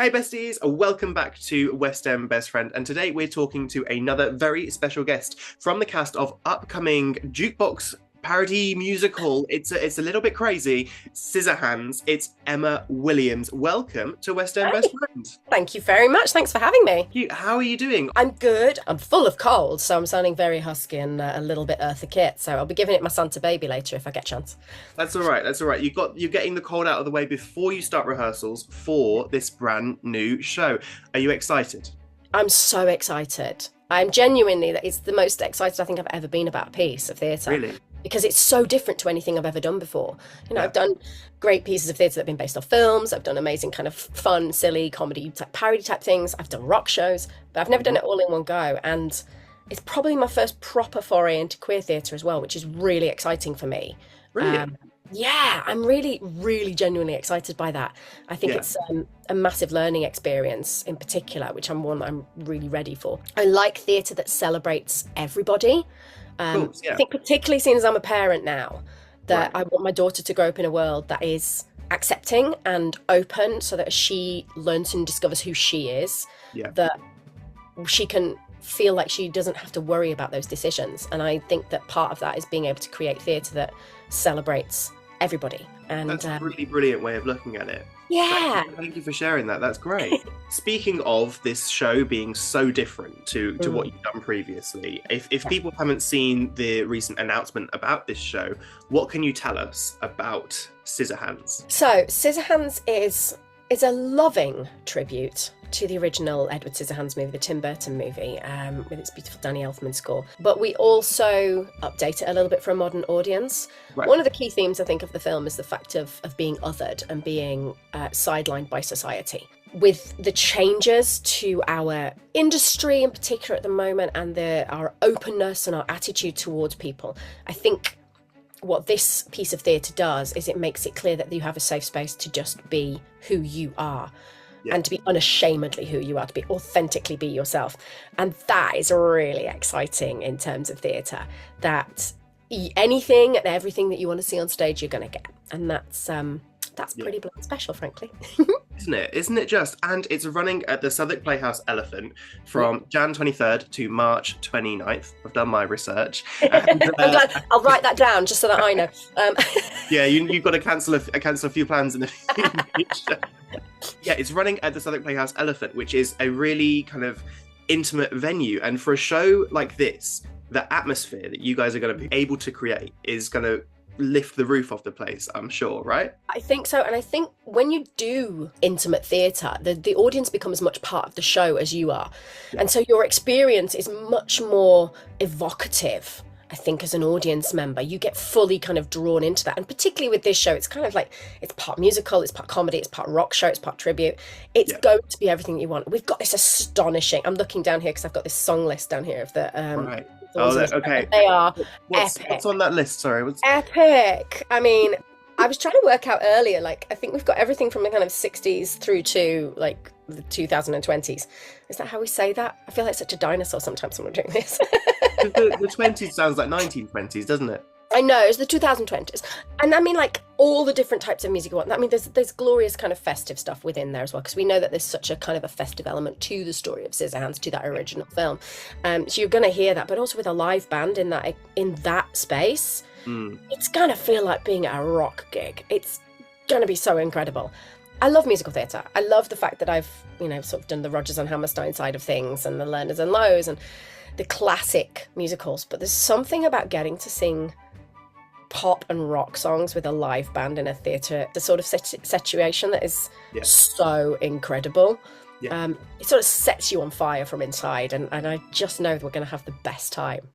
Hey besties, welcome back to West End Best Friend, and today we're talking to another very special guest from the cast of upcoming jukebox parody musical. It's a little bit crazy. Scissorhandz. It's Emma Williams. Welcome to West End Best Friend. Thank you very much. Thanks for having me. How are you doing? I'm good. I'm full of cold, so I'm sounding very husky and a little bit Eartha Kitt. So I'll be giving it my Santa baby later if I get a chance. That's all right. That's all right. You're getting the cold out of the way before you start rehearsals for this brand new show. Are you excited? I'm so excited. I'm genuinely, it's the most excited I think I've ever been about a piece of theatre. Really? Because it's so different to anything I've ever done before. Yeah. I've done great pieces of theatre that have been based off films. I've done amazing kind of fun, silly, comedy type, parody type things. I've done rock shows, but I've never done it all in one go. And it's probably my first proper foray into queer theatre as well, which is really exciting for me. Brilliant. Yeah, I'm really, really genuinely excited by that. I think it's a massive learning experience in particular, which I'm really ready for. I like theatre that celebrates everybody. I think particularly seeing as I'm a parent now, that I want my daughter to grow up in a world that is accepting and open, so that as she learns and discovers who she is, that she can feel like she doesn't have to worry about those decisions. And I think that part of that is being able to create theatre that celebrates everybody. And that's a really brilliant way of looking at it. Yeah. Thank you for sharing that. That's great. Speaking of this show being so different to what you've done previously, if people haven't seen the recent announcement about this show, what can you tell us about Scissorhandz? So Scissorhandz is a loving tribute to the original Edward Scissorhands movie, the Tim Burton movie, with its beautiful Danny Elfman score. But we also update it a little bit for a modern audience. Right. One of the key themes, I think, of the film is the fact of being othered and being sidelined by society. With the changes to our industry in particular at the moment, and our openness and our attitude towards people, I think what this piece of theatre does is it makes it clear that you have a safe space to just be who you are. Yeah. And to be unashamedly who you are, to be authentically be yourself. And that is really exciting in terms of theatre, that anything and everything that you want to see on stage, you're going to get. And that's pretty bloody special, frankly. Isn't it just? And it's running at the Southwark Playhouse Elephant from Jan 23rd to March 29th. I've done my research. And, I'm glad. I'll write that down just so that I know. Yeah, you've got to cancel a few plans in the future. Yeah, it's running at the Southwark Playhouse Elephant, which is a really kind of intimate venue. And for a show like this, the atmosphere that you guys are going to be able to create is going to lift the roof off the place, I'm sure, right? I think so. And I think when you do intimate theatre, the audience becomes as much part of the show as you are. Yeah. And so your experience is much more evocative. I think as an audience member, you get fully kind of drawn into that. And particularly with this show, it's kind of like, it's part musical, it's part comedy, it's part rock show, it's part tribute. It's going to be everything that you want. We've got this astonishing, I'm looking down here because I've got this song list down here of the... right. Oh, okay. They are epic. What's on that list? Sorry. Epic. I mean, I was trying to work out earlier, like, I think we've got everything from the kind of 60s through to, like, the 2020s. Is that how we say that? I feel like such a dinosaur sometimes when we're doing this. the 20s sounds like 1920s, doesn't it? I know, it's the 2020s. And I mean, like, all the different types of music you want. I mean, there's glorious kind of festive stuff within there as well, because we know that there's such a kind of a festive element to the story of Scissorhandz, to that original film. So you're going to hear that, but also with a live band in that space, it's going to feel like being at a rock gig. It's going to be so incredible. I love musical theatre. I love the fact that I've, sort of done the Rodgers and Hammerstein side of things and the Learners and Lows and the classic musicals, but there's something about getting to sing pop and rock songs with a live band in a theatre, the sort of situation that is so incredible. It sort of sets you on fire from inside, and I just know that we're going to have the best time.